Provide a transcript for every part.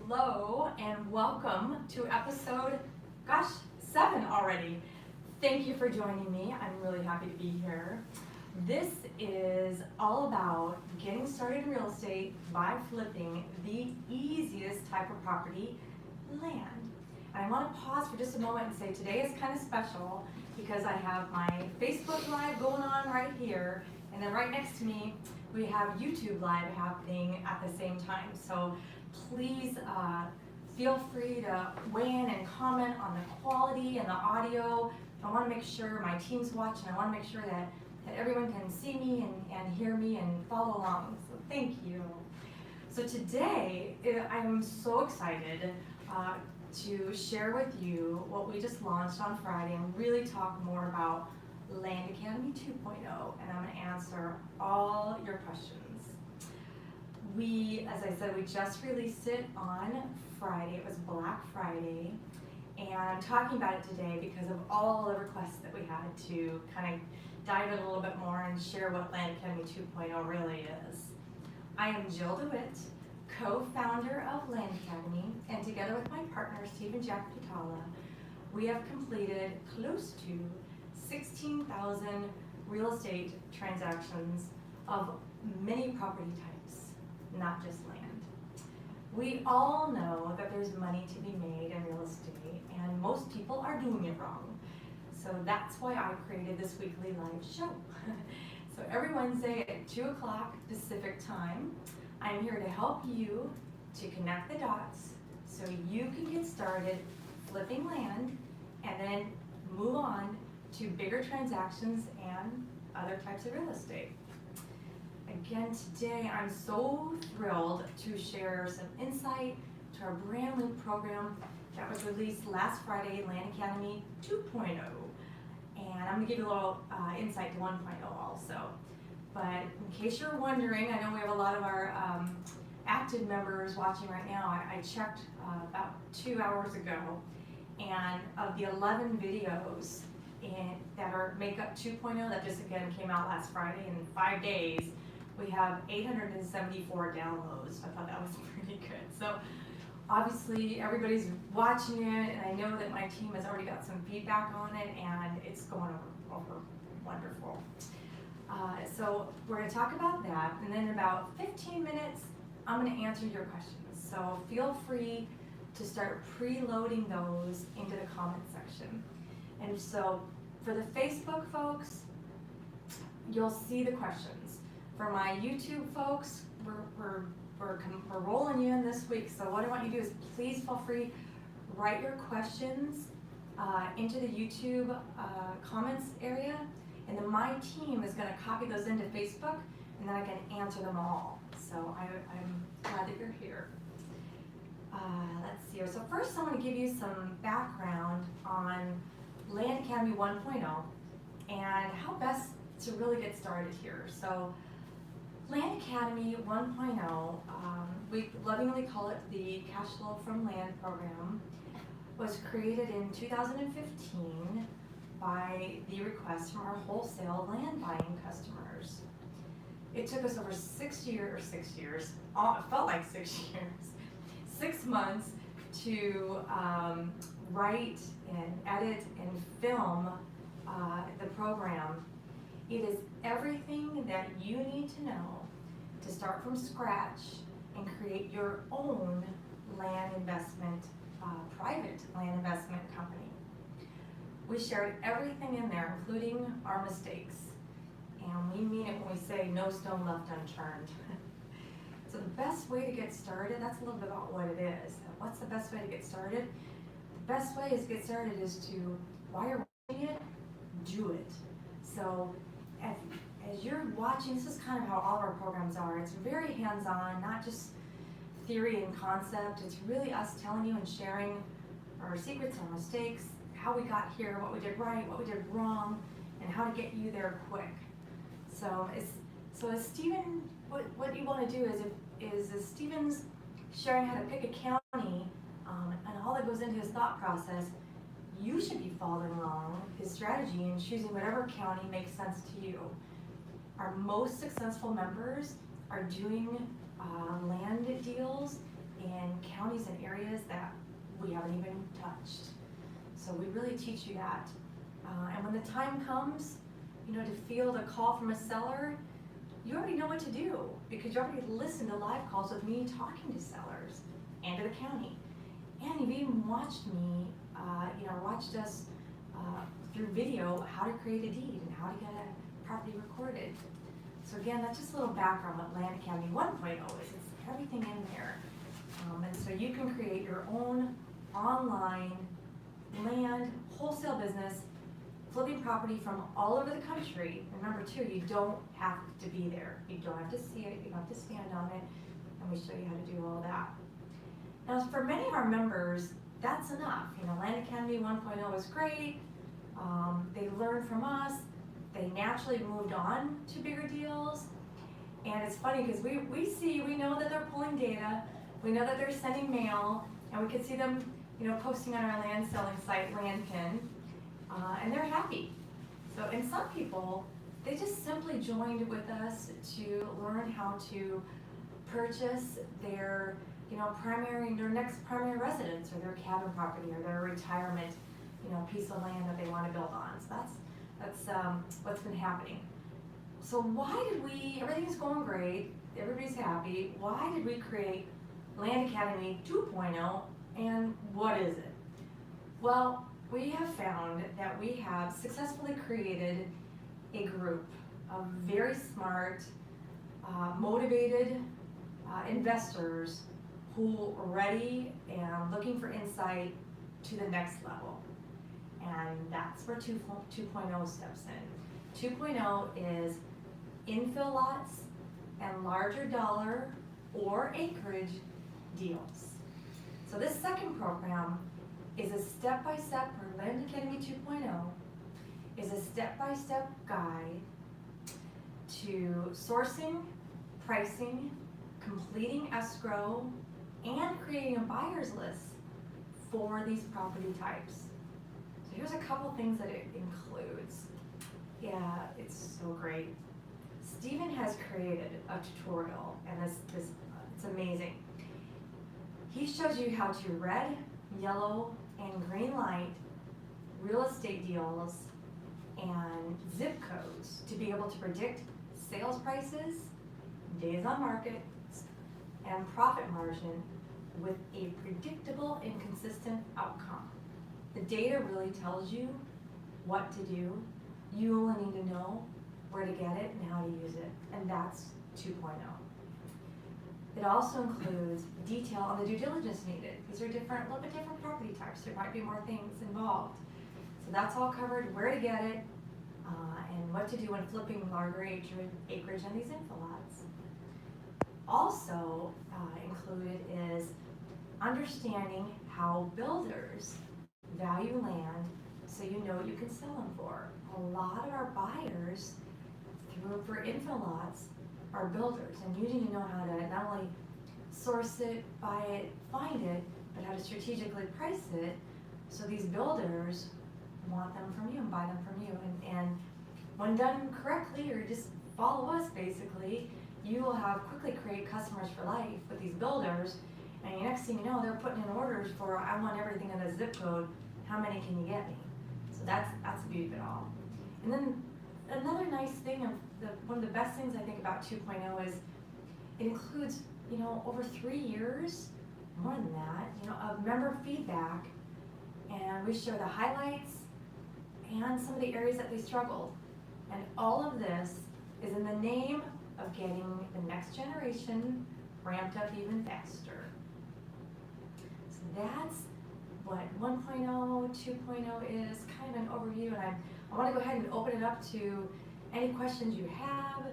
Hello and welcome to episode, 7 already. Thank you for joining me. I'm really happy to be here. This is all about getting started in real estate by flipping the easiest type of property, land. And I want to pause for just a moment and say today is kind of special because I have my Facebook Live going on right here, and then right next to me we have YouTube Live happening at the same time. So please feel free to weigh in and comment on the quality and the audio. I want to make sure my team's watching. I want to make sure that everyone can see me and hear me and follow along. So thank you. So today I'm so excited to share with you what we just launched on Friday and really talk more about Land Academy 2.0, and I'm going to answer all your questions. As I said, we just released it on Friday. It was Black Friday, and I'm talking about it today because of all the requests that we had to kind of dive in a little bit more and share what Land Academy 2.0 really is. I am Jill DeWitt, co-founder of Land Academy, and together with my partner, Steve and Jack Pitala, we have completed close to 16,000 real estate transactions of many property types, not just land. We all know that there's money to be made in real estate, and most people are doing it wrong. So that's why I created this weekly live show. So every Wednesday at 2 o'clock Pacific time, I'm here to help you to connect the dots so you can get started flipping land and then move on to bigger transactions and other types of real estate. Again, today I'm so thrilled to share some insight to our brand new program that was released last Friday, Land Academy 2.0. And I'm going to give you a little insight to 1.0 also. But in case you're wondering, I know we have a lot of our active members watching right now. I checked about 2 hours ago, and of the 11 videos that are Make Up 2.0 that just again came out last Friday in 5 days, we have 874 downloads. I thought that was pretty good. So obviously everybody's watching it, and I know that my team has already got some feedback on it, and it's going over wonderful. So we're going to talk about that, and then in about 15 minutes, I'm going to answer your questions. So feel free to start preloading those into the comment section. And so for the Facebook folks, you'll see the questions. For my YouTube folks, we're rolling you in this week. So what I want you to do is please feel free, write your questions into the YouTube comments area, and then my team is going to copy those into Facebook, and then I can answer them all. So I'm glad that you're here. Let's see here. So first I'm going to give you some background on Land Academy 1.0 and how best to really get started here. So Land Academy 1.0, we lovingly call it the Cash Flow from Land program, was created in 2015 by the request from our wholesale land buying customers. It took us over 6 years, it felt like 6 years, 6 months to write and edit and film the program. It is everything that you need to know to start from scratch and create your own land investment, private land investment company. We shared everything in there, including our mistakes. And we mean it when we say no stone left unturned. So the best way to get started, that's a little bit about what it is. What's the best way to get started? The best way to get started is to, while you're watching it, do it. So as you're watching, this is kind of how all of our programs are. It's very hands-on, not just theory and concept. It's really us telling you and sharing our secrets, our mistakes, how we got here, what we did right, what we did wrong, and how to get you there quick. So as Stephen, what you want to do is Stephen's sharing how to pick a county and all that goes into his thought process, you should be following along his strategy and choosing whatever county makes sense to you. Our most successful members are doing land deals in counties and areas that we haven't even touched. So we really teach you that. And when the time comes, to field a call from a seller, you already know what to do because you already listened to live calls with me talking to sellers and to the county. And you've even watched me, watched us through video how to create a deed and how to get a property recorded. So again, that's just a little background what Land Academy 1.0 is. It's everything in there. And so you can create your own online land wholesale business, flipping property from all over the country. Remember too, you don't have to be there. You don't have to see it, you don't have to stand on it, and we show you how to do all that. Now for many of our members, that's enough. Land Academy 1.0 is great. They learned from us. They naturally moved on to bigger deals. And it's funny because we know that they're pulling data, we know that they're sending mail, and we can see them, posting on our land selling site, Landpin, and they're happy. So, and some people, they just simply joined with us to learn how to purchase their, their next primary residence or their cabin property or their retirement, piece of land that they want to build on. So that's what's been happening. So everything's going great, everybody's happy, why did we create Land Academy 2.0, and what is it? Well, we have found that we have successfully created a group of very smart, motivated investors who are ready and looking for insight to the next level. And that's where 2.0 steps in. 2.0 is infill lots and larger dollar or acreage deals. So this second program is a step-by-step, or Land Academy 2.0, is a step-by-step guide to sourcing, pricing, completing escrow, and creating a buyer's list for these property types. So here's a couple things that it includes. Yeah, it's so great. Stephen has created a tutorial, and it's amazing. He shows you how to red, yellow, and green light real estate deals and zip codes to be able to predict sales prices, days on market, and profit margin with a predictable and consistent outcome. The data really tells you what to do. You only need to know where to get it and how to use it, and that's 2.0. It also includes detail on the due diligence needed. These are a little bit different property types. There might be more things involved. So that's all covered, where to get it, and what to do when flipping larger acreage on these infill lots. Also included is understanding how builders value land so you know what you can sell them for. A lot of our buyers for infill lots are builders, and you need to know how to not only source it, buy it, find it, but how to strategically price it so these builders want them from you and buy them from you. And when done correctly, or just follow us basically, you will have quickly create customers for life with these builders, and the next thing you know, they're putting in orders for, I want everything in a zip code, how many can you get me? So that's the beauty of it all. And then another nice thing, one of the best things I think about 2.0 is it includes, over 3 years, more than that, of member feedback, and we show the highlights and some of the areas that they struggled. And all of this is in the name of getting the next generation ramped up even faster. So that's what 1.0, 2.0 is, kind of an overview, and I want to go ahead and open it up to any questions you have.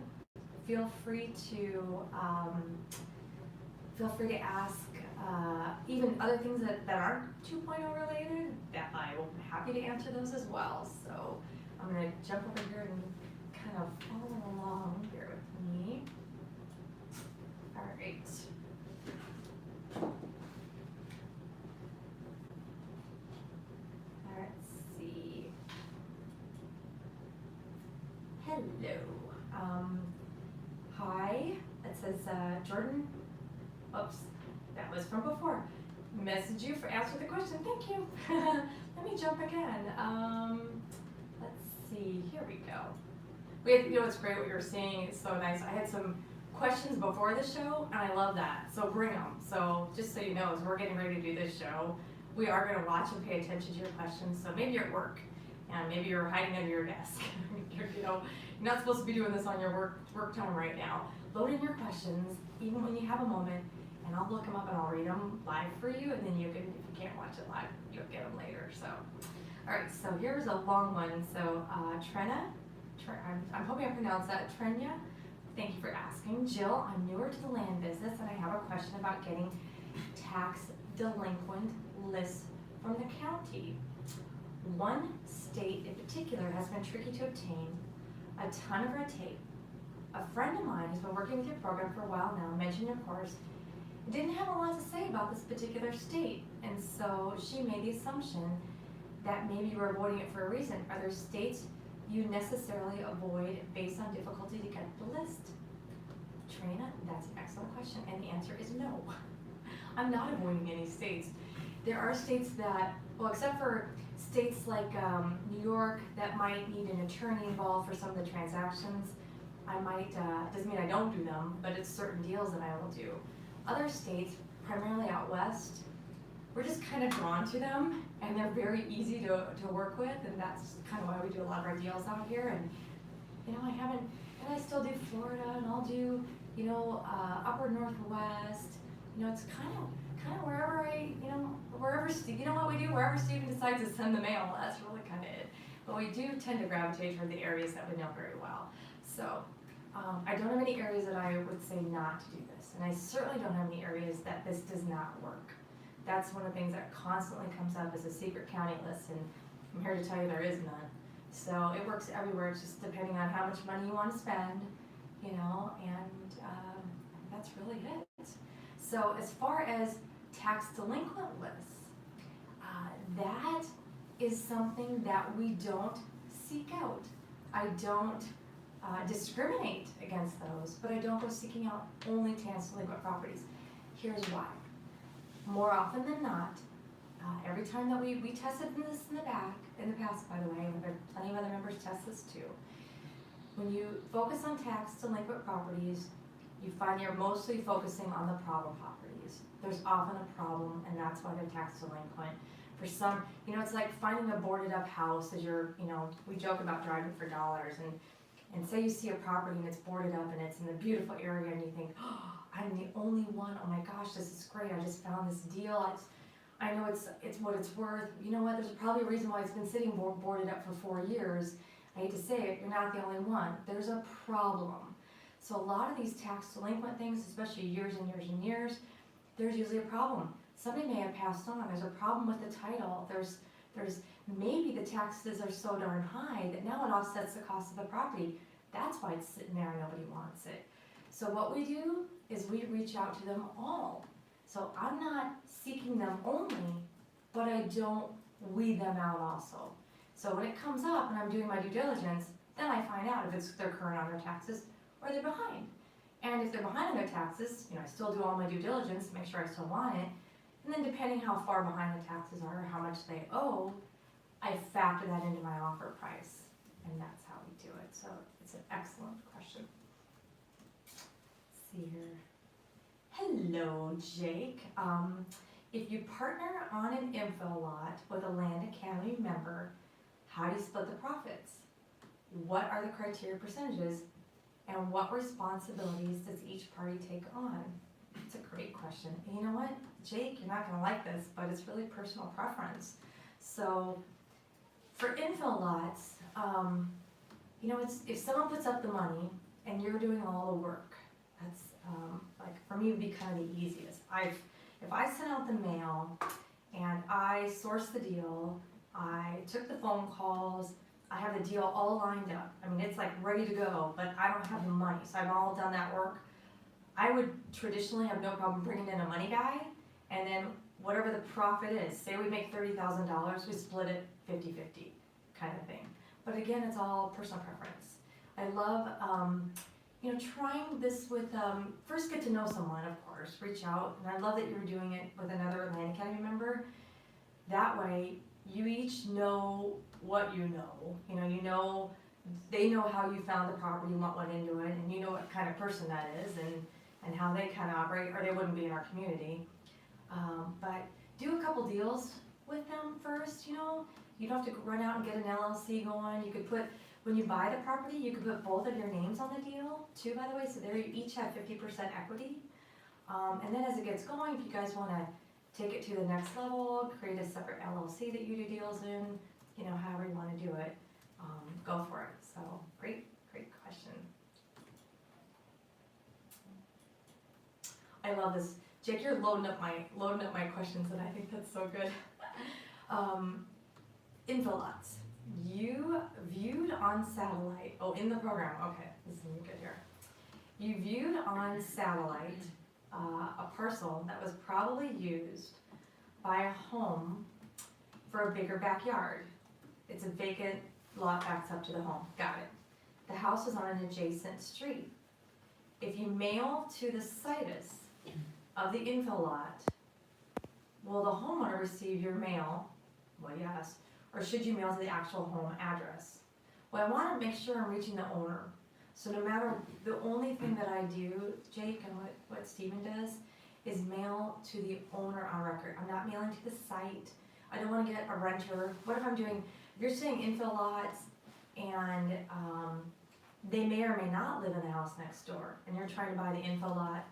Feel free to ask even other things that aren't 2.0 related. That I will be happy to answer those as well. So I'm going to jump over here and kind of follow along. Bear with me. All right. Let's see. Hello. Hi. It says Jordan. Oops. that was from before. Message you for answer the question. Thank you. Let me jump again. Let's see. Here we go. We had, it's great what you're seeing. It's so nice. I had some questions before the show, and I love that. So bring them. So just so you know, as we're getting ready to do this show, we are going to watch and pay attention to your questions. So maybe you're at work, and maybe you're hiding under your desk. You're not supposed to be doing this on your work time right now. Load in your questions, even when you have a moment, and I'll look them up and I'll read them live for you, and then you can, if you can't watch it live, you'll get them later. So, all right. So here's a long one. So Trena, I'm hoping I pronounced that. Trenya, thank you for asking. Jill, I'm newer to the land business, and I have a question about getting tax delinquent lists from the county. One state in particular has been tricky to obtain, a ton of red tape. A friend of mine who's been working with your program for a while now mentioned your course, didn't have a lot to say about this particular state, and so she made the assumption that maybe you were avoiding it for a reason. Are there states you necessarily avoid based on difficulty to get the list? Trina, that's an excellent question, and the answer is no. I'm not avoiding any states. There are states that, well, except for states like New York that might need an attorney involved for some of the transactions, I might, doesn't mean I don't do them, but it's certain deals that I will do. Other states, primarily out west, we're just kind of drawn to them, and they're very easy to work with, and that's kind of why we do a lot of our deals out here. And and I still do Florida, and I'll do, upper northwest. It's kind of wherever wherever Stephen decides to send the mail, that's really kind of it. But we do tend to gravitate toward the areas that we know very well. So I don't have any areas that I would say not to do this, and I certainly don't have any areas that this does not work. That's one of the things that constantly comes up as a secret county list, and I'm here to tell you there is none. So it works everywhere. It's just depending on how much money you want to spend, and that's really it. So as far as tax delinquent lists, that is something that we don't seek out. I don't discriminate against those, but I don't go seeking out only tax delinquent properties. Here's why. More often than not, every time that we tested this in the past, by the way, and we've had plenty of other members test this too. When you focus on tax delinquent properties, you find you're mostly focusing on the problem properties. There's often a problem, and that's why they're tax delinquent. For some, it's like finding a boarded up house as we joke about driving for dollars, and say you see a property and it's boarded up and it's in a beautiful area, and you think, oh, I'm the only one. Oh my gosh, this is great. I just found this deal. I know it's what it's worth. You know what? There's probably a reason why it's been sitting boarded up for 4 years. I hate to say it, you're not the only one. There's a problem. So a lot of these tax delinquent things, especially years and years and years, there's usually a problem. Somebody may have passed on. There's a problem with the title. There's maybe the taxes are so darn high that now it offsets the cost of the property. That's why it's sitting there and nobody wants it. So what we do is we reach out to them all. So I'm not seeking them only, but I don't weed them out also. So when it comes up and I'm doing my due diligence, then I find out if they're current on their taxes or they're behind. And if they're behind on their taxes, I still do all my due diligence, make sure I still want it. And then depending how far behind the taxes are or how much they owe, I factor that into my offer price. And that's how we do it. So it's an excellent question. Let's see here. Hello, Jake. If you partner on an info lot with a Land Academy member, how do you split the profits? What are the criteria percentages? And what responsibilities does each party take on? It's a great question. And you know what, Jake, you're not going to like this, but it's really personal preference. So for infill lots, it's if someone puts up the money and you're doing all the work, that's like for me would be kind of the easiest. If I sent out the mail and I sourced the deal, I took the phone calls, I have the deal all lined up. I mean, it's like ready to go, but I don't have the money, so I've all done that work. I would traditionally have no problem bringing in a money guy, and then whatever the profit is, say we make $30,000, we split it 50-50 kind of thing. But again, it's all personal preference. I love, trying this with, first get to know someone, of course, reach out, and I love that you were doing it with another Land Academy member. That way, you each know what you know, they know how you found the property and what went into it, and you know what kind of person that is, and how they kind of operate, or they wouldn't be in our community. But do a couple deals with them first, you don't have to run out and get an LLC going. You could put, when you buy the property, you could put both of your names on the deal too, by the way, so there you each have 50% equity. And then as it gets going, if you guys wanna take it to the next level, create a separate LLC that you do deals in, however you wanna do it, go for it. So, great question. I love this. Jake, you're loading up my questions, and I think that's so good. Info lots. You viewed on satellite, in the program, okay, this is gonna be good here. You viewed on satellite a parcel that was probably used by a home for a bigger backyard. It's a vacant lot, backs up to the home, got it. The house is on an adjacent street. If you mail to the situs of the info lot, will the homeowner receive your mail? Well, yes. Or should you mail to the actual home address? Well, I want to make sure I'm reaching the owner. So no matter, the only thing that I do, Jake, and what Stephen does, is mail to the owner on record. I'm not mailing to the site. I don't want to get a renter. What if I'm doing, if you're saying info lots and they may or may not live in the house next door, and you're trying to buy the info lot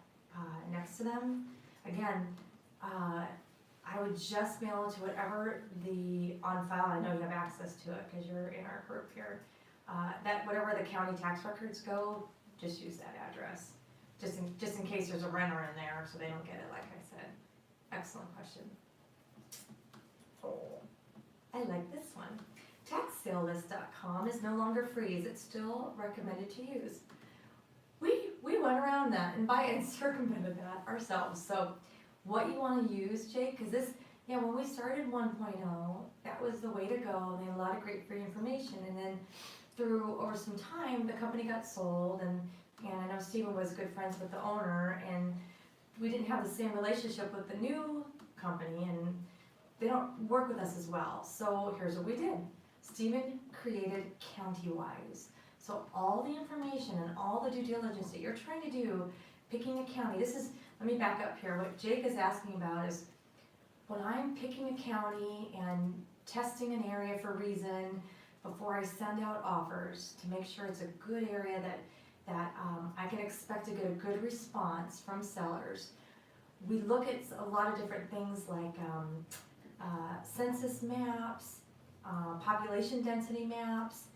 next to them, again, I would just mail it to whatever on file, I know you have access to it because you're in our group here, that whatever the county tax records go, just use that address. Just in case there's a renter in there so they don't get it, like I said. Excellent question. Oh, I like this one. TaxSaleList.com is no longer free. Is it still recommended to use? We went around that and circumvented that ourselves. So what you want to use, Jake, because this, when we started 1.0, that was the way to go. They had a lot of great free information, and then over some time, the company got sold, and I know Stephen was good friends with the owner, and we didn't have the same relationship with the new company, and they don't work with us as well. So here's what we did. Stephen created CountyWise. So all the information and all the due diligence that you're trying to do, picking a county, let me back up here. What Jake is asking about is, when I'm picking a county and testing an area for reason, before I send out offers to make sure it's a good area that I can expect to get a good response from sellers, we look at a lot of different things like census maps, population density maps,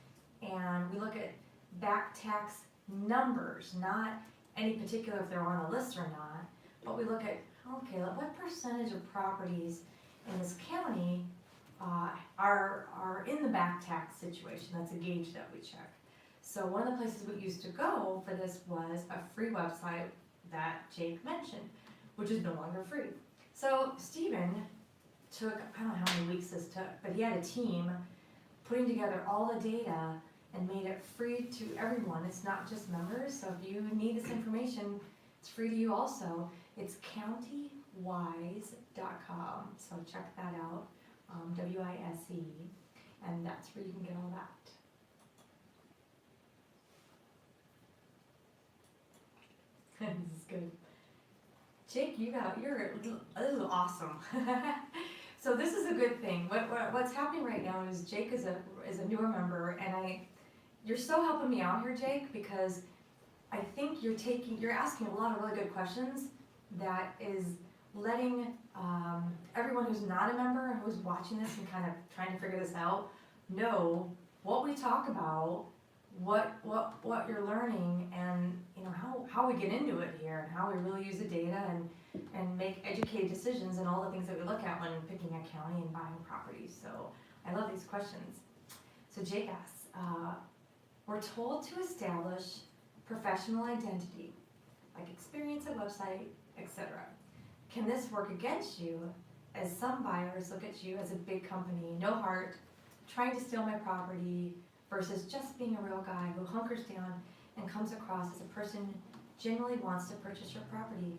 and we look at back tax numbers, not any particular if they're on a list or not, but we look at, okay, what percentage of properties in this county are in the back tax situation. That's a gauge that we check. So one of the places we used to go for this was a free website that Jake mentioned, which is no longer free. So Stephen took, I don't know how many weeks this took, but he had a team putting together all the data and made it free to everyone. It's not just members, so if you need this information, it's free to you also. It's CountyWise.com, so check that out, W-I-S-E, and that's where you can get all that. This is good. Jake, this is awesome. So this is a good thing. What's happening right now is Jake is a newer member, and you're so helping me out here, Jake, because I think you're asking a lot of really good questions that is letting everyone who's not a member and who's watching this and kind of trying to figure this out know what we talk about, what you're learning, and how we get into it here, and how we really use the data and make educated decisions and all the things that we look at when picking a county and buying properties. So I love these questions. So Jake asks, we're told to establish professional identity, like experience, a website, etc. Can this work against you, as some buyers look at you as a big company, no heart, trying to steal my property, versus just being a real guy who hunkers down and comes across as a person genuinely wants to purchase your property.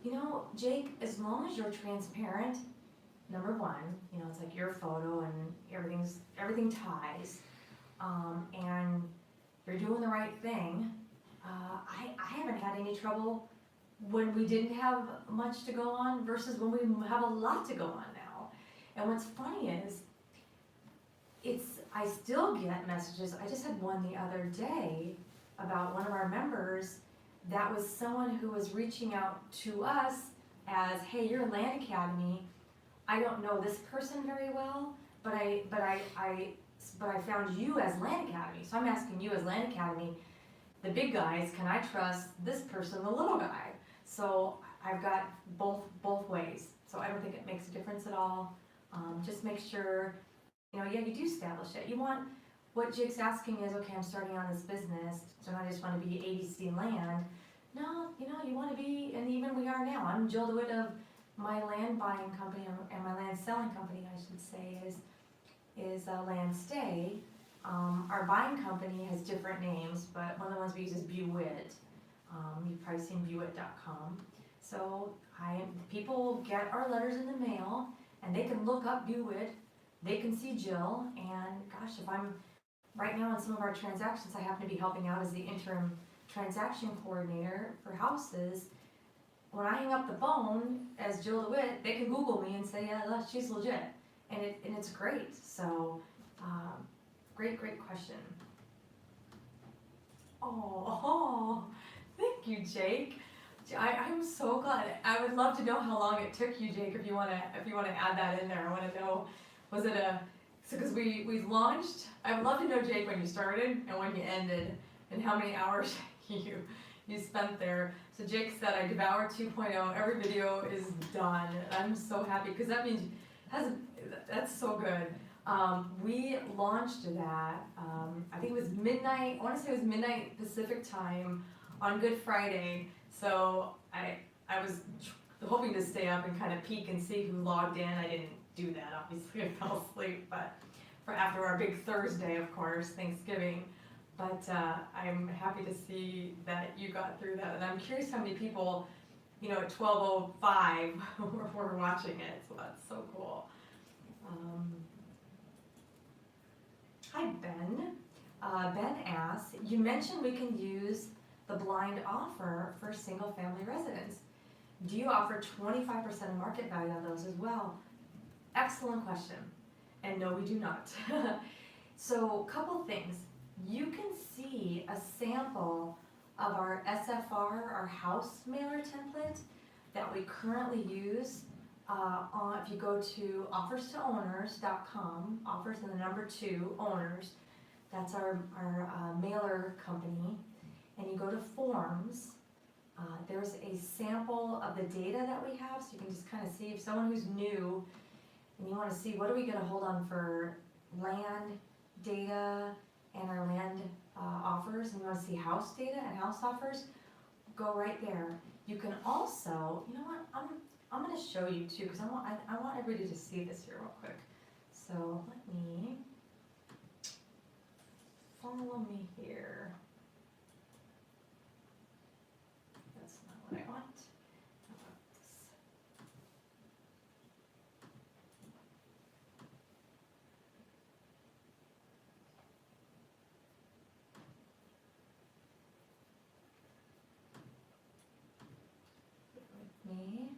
You know, Jake, as long as you're transparent, number one, you know, it's like your photo and everything ties, and you're doing the right thing. I haven't had any trouble when we didn't have much to go on versus when we have a lot to go on now. And what's funny is, I still get messages. I just had one the other day about one of our members that was someone who was reaching out to us as, hey, you're a Land Academy. I don't know this person very well, but I found you as Land Academy. So I'm asking you as Land Academy, the big guys, can I trust this person, the little guy? So I've got both ways. So I don't think it makes a difference at all. Just make sure, you know, yeah, you do establish it. You want, what Jake's asking is, okay, I'm starting on this business, so I just want to be ADC Land. No, you know, you want to be, and even we are now. I'm Jill DeWitt of my land buying company, and my land selling company, I should say, is Land Stay. Our buying company has different names, but one of the ones we use is BeWitt. You've probably seen BeWitt.com. So people get our letters in the mail, and they can look up BeWitt. They can see Jill, and gosh, if I'm right now on some of our transactions, I happen to be helping out as the interim transaction coordinator for houses. When I hang up the phone as Jill DeWitt, they can Google me and say, yeah, she's legit, and it's great. So, great question. Oh, thank you, Jake. I'm so glad. I would love to know how long it took you, Jake. If you wanna add that in there, I wanna know. Was it because we launched? I would love to know, Jake, when you started and when you ended, and how many hours you spent there. So Jake said, I devoured 2.0. Every video is done. I'm so happy because that means that's so good. We launched that. I think it was midnight. I want to say it was midnight Pacific time on Good Friday. So I was hoping to stay up and kind of peek and see who logged in. I didn't do that, obviously. I fell asleep, but for after our big Thursday, of course, Thanksgiving. But I'm happy to see that you got through that, and I'm curious how many people, you know, at 12:05 were watching it. So that's so cool. Hi, Ben. Ben asks, you mentioned we can use the blind offer for single-family residents. Do you offer 25% of market value on those as well? Excellent question. And no, we do not. So, a couple things. You can see a sample of our SFR, our house mailer template that we currently use if you go to offerstowners.com, offers and the number 2, owners, that's our mailer company, and you go to forms, there's a sample of the data that we have, so you can just kind of see if someone who's new and you want to see what are we going to hold on for land data and our land offers, and you want to see house data and house offers, go right there. You can also, you know what, I'm going to show you too, because I want everybody to see this here real quick. So let me, follow me here. That's not what I want. How about this? With me.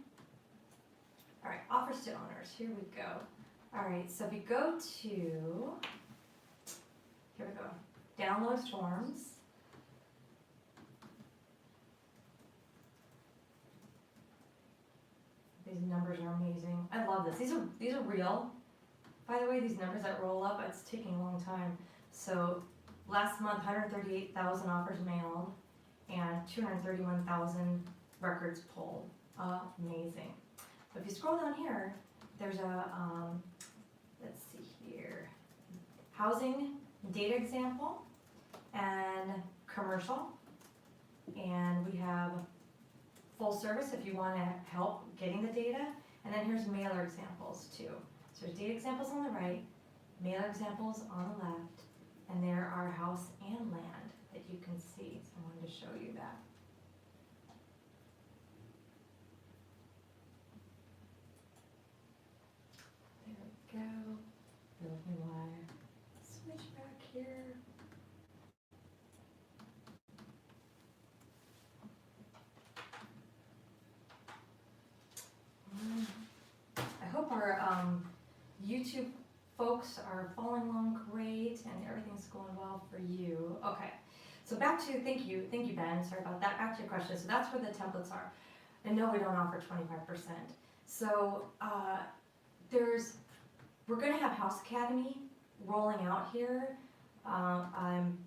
All right, offers to owners, here we go. All right, so if you go to, here we go, download forms. These numbers are amazing. I love this. These are real. By the way, these numbers that roll up, it's taking a long time. So last month, 138,000 offers mailed and 231,000 records pulled. Amazing. So if you scroll down here, there's a, let's see here, housing data example and commercial. And we have full service if you want to help getting the data. And then here's mailer examples too. So there's data examples on the right, mailer examples on the left, and there are house and land that you can see, so I wanted to show you that. There we go. Bear with me while I switch back here. I hope our YouTube folks are following along great and everything's going well for you. Okay, so back to, thank you Ben, sorry about that. Back to your question, so that's where the templates are. And no, we don't offer 25%. So we're gonna have House Academy rolling out here. I'm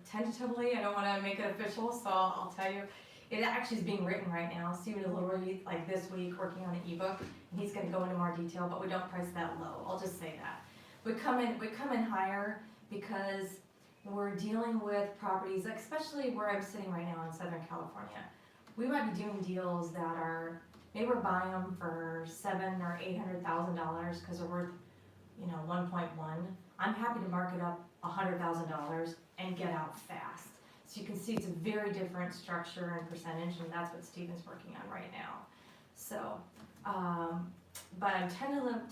tentatively, I don't wanna make it official, so I'll tell you, it actually is being written right now. Steven is literally like this week working on an ebook, and he's gonna go into more detail, but we don't price that low, I'll just say that. We come in higher because we're dealing with properties, like especially where I'm sitting right now in Southern California. We might be doing deals that are, maybe we're buying them for $700,000 or $800,000 because they're worth, 1.1. I'm happy to mark it up $100,000 and get out fast. So you can see it's a very different structure and percentage, and that's what Steven's working on right now. So, but I'm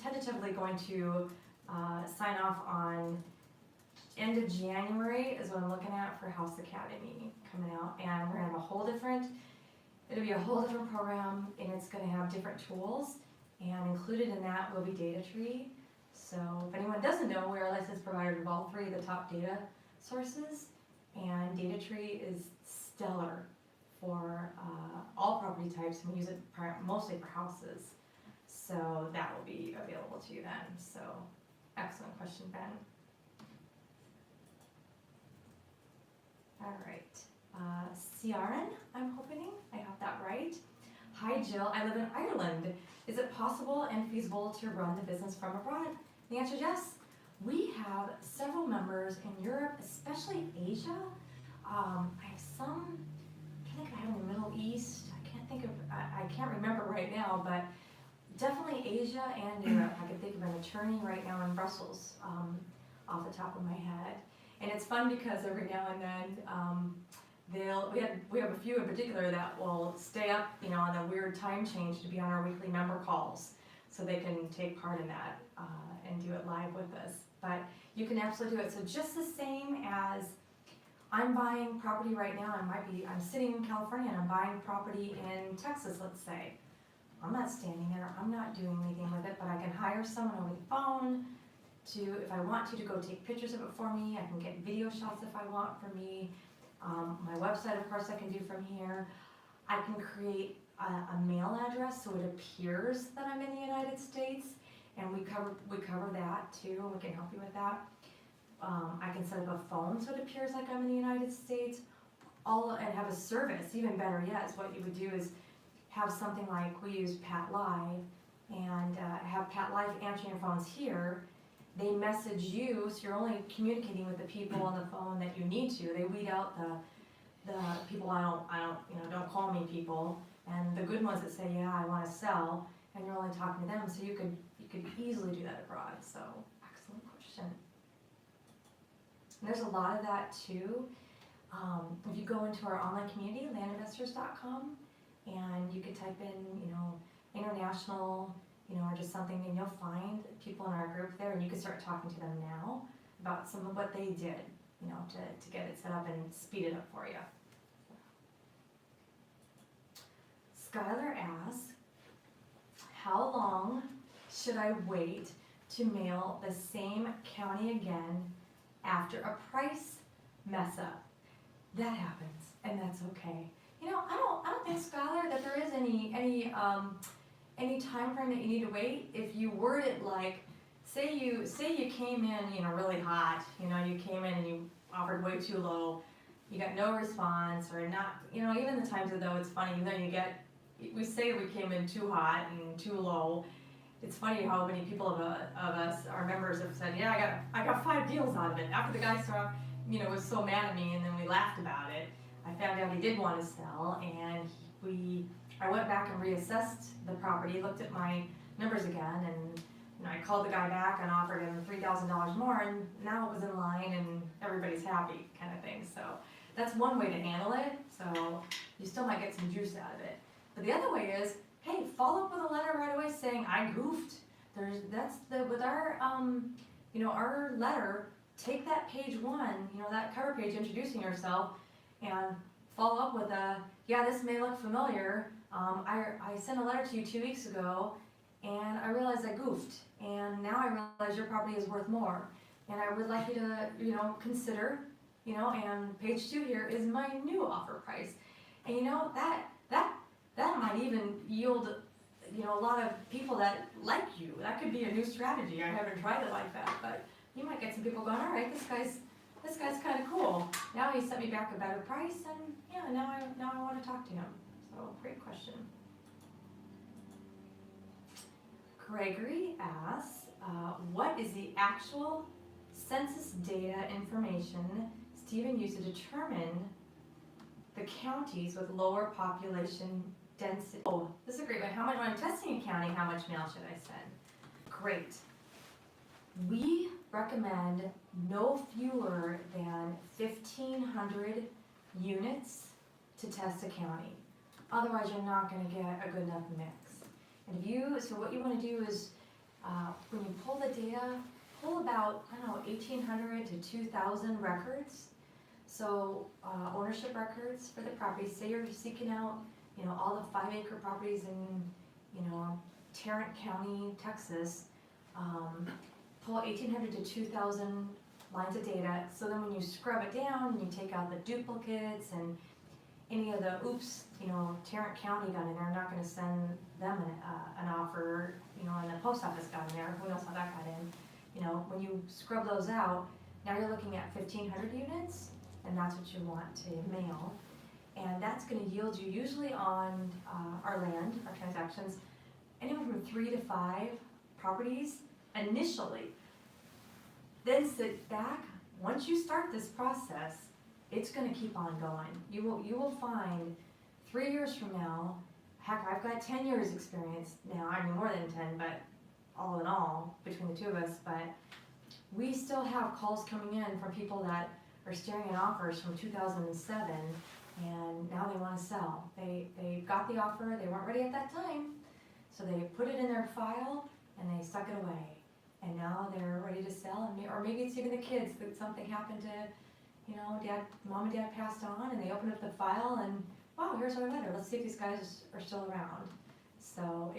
tentatively going to sign off on end of January is what I'm looking at for House Academy coming out, and we're gonna have it'll be a whole different program, and it's gonna have different tools, and included in that will be data tree. So if anyone doesn't know, we are a licensed provider of all three of the top data sources, and data tree is stellar for all property types, and we use it mostly for houses. So that will be available to you then. So excellent question, Ben. All right. Ciaran, I'm hoping I got that right. Hi Jill, I live in Ireland. Is it possible and feasible to run the business from abroad? The answer is yes. We have several members in Europe, especially Asia. I have some, I think I have in the Middle East. I can't remember right now, but definitely Asia and Europe. I can think of an attorney right now in Brussels off the top of my head. And it's fun because every now and then we have a few in particular that will stay up, on a weird time change to be on our weekly member calls, so they can take part in that and do it live with us. But you can absolutely do it. So just the same as I'm buying property right now. I'm sitting in California and I'm buying property in Texas, let's say. I'm not standing there. I'm not doing anything with it, but I can hire someone over the phone if I want to go take pictures of it for me. I can get video shots if I want for me. My website, of course, I can do from here. I can create a mail address so it appears that I'm in the United States, and we cover that too. We can help you with that. I can set up a phone so it appears like I'm in the United States, and have a service. Even better yet is what you would do is have something like we use Pat Live, and have Pat Live answering your phones here. They message you, so you're only communicating with the people on the phone that you need to. They weed out the people don't call me people, and the good ones that say, yeah, I want to sell, and you're only talking to them. So you could easily do that abroad. So excellent question. And there's a lot of that too. If you go into our online community, landinvestors.com, and you could type in, international, or just something, and you'll find people in our group there, and you can start talking to them now about some of what they did, to get it set up and speed it up for you. Skylar asks, how long should I wait to mail the same county again after a price mess up? That happens, and that's okay. I don't think, Skylar, that there is any time frame that you need to wait. If you word it like, say you came in, really hot, you came in and you offered way too low, you got no response, or not, even the times though, it's funny, we say we came in too hot and too low. It's funny how many people of us, our members, have said, yeah, I got 5 deals out of it. After the guy was so mad at me, and then we laughed about it, I found out he did want to sell, and I went back and reassessed the property, looked at my numbers again, and I called the guy back and offered him $3,000 more, and now it was in line and everybody's happy, kind of thing. So that's one way to handle it. So you still might get some juice out of it. But the other way is, hey, follow up with a letter right away saying I goofed. With our our letter. Take that page one, that cover page introducing yourself, and follow up with yeah, this may look familiar. I sent a letter to you 2 weeks ago, and I realized I goofed, and now I realize your property is worth more, and I would like you to, consider, and page 2 here is my new offer price, and that might even yield, a lot of people that like you. That could be a new strategy. I haven't tried it like that, but you might get some people going, all right, this guy's kind of cool. Now he sent me back a better price, and yeah, now I want to talk to him. So great question. Gregory asks, what is the actual census data information Stephen used to determine the counties with lower population density? Oh, this is a great one. How much, when I'm testing a county, how much mail should I send? Great. We recommend no fewer than 1,500 units to test a county. Otherwise, you're not going to get a good enough mix. And so what you want to do is, when you pull the data, pull about, 1,800 to 2,000 records. So ownership records for the property. Say you're seeking out, all the 5-acre properties in, Tarrant County, Texas. Pull 1,800 to 2,000 lines of data, so then when you scrub it down and you take out the duplicates and any of the Tarrant County got in there, I'm not going to send them an offer, and the post office got in there, who knows how that got in. When you scrub those out, now you're looking at 1,500 units, and that's what you want to mail. And that's going to yield you, usually on our land, our transactions, anywhere from 3 to 5 properties initially. Then sit back. Once you start this process, it's going to keep on going. You will find 3 years from now, heck, I've got 10 years experience now. I mean, more than 10, but all in all, between the two of us, but we still have calls coming in from people that are staring at offers from 2007, and now they want to sell. They got the offer, they weren't ready at that time, so they put it in their file and they stuck it away. And now they're ready to sell, or maybe it's even the kids that something happened to, mom and dad passed on, and they opened up the file and, wow, here's our letter. Let's see if these guys are still around. So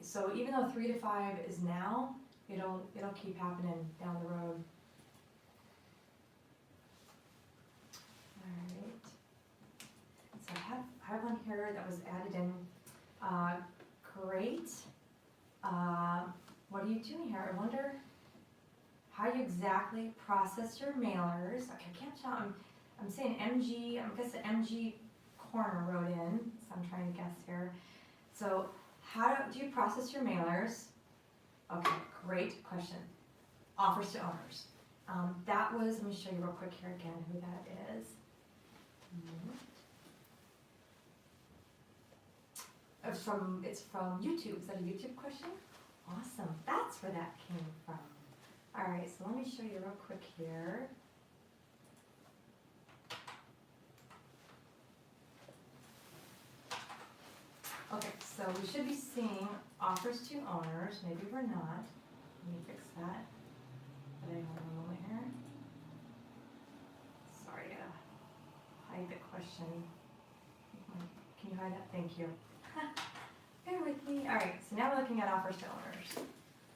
so even though 3 to 5 is now, it'll keep happening down the road. All right. So I have one here that was added in. Great. What are you doing here? I wonder how you exactly process your mailers. Okay, I can't tell. I'm saying MG. I guess the MG Corner wrote in, so I'm trying to guess here. So how do you process your mailers? Okay, great question. Offers to owners. That was, let me show you real quick here again who that is. It's from YouTube. Is that a YouTube question? Awesome. That's where that came from. All right, so let me show you real quick here. Okay, so we should be seeing offers to owners. Maybe we're not. Let me fix that. But I don't know a moment here. Sorry, I gotta hide the question. Can you hide that? Thank you. Bear with me. All right, so now we're looking at offers to owners.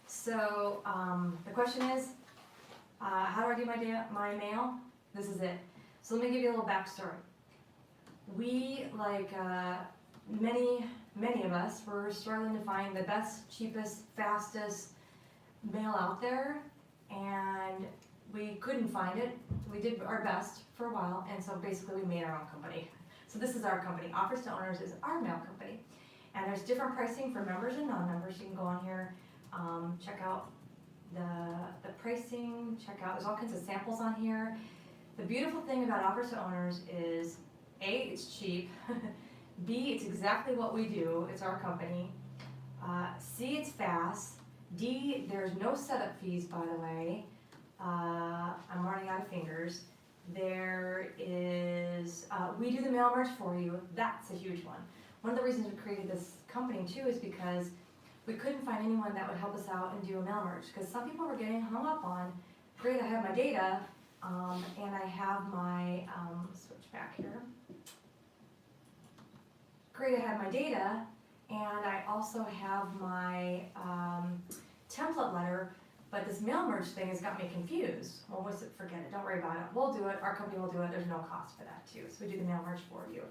So the question is, how do I do my mail? This is it. So let me give you a little backstory. We, like many of us, were struggling to find the best, cheapest, fastest mail out there, and we couldn't find it. We did our best for a while, and so basically we made our own company. So this is our company. Offers to Owners is our mail company. And there's different pricing for members and non-members. You can go on here, check out the pricing, there's all kinds of samples on here. The beautiful thing about Offers to Owners is, A, it's cheap, B, it's exactly what we do, it's our company, C, it's fast, D, there's no setup fees, by the way. I'm running out of fingers. There is, we do the mail merge for you. That's a huge one. One of the reasons we created this company too is because we couldn't find anyone that would help us out and do a mail merge. Because some people were getting hung up on, great, I have my data, and I have my, switch back here. Great, I have my data, and I also have my template letter, but this mail merge thing has got me confused. Well, what's it? Forget it, don't worry about it. We'll do it, our company will do it, there's no cost for that too. So we do the mail merge for you.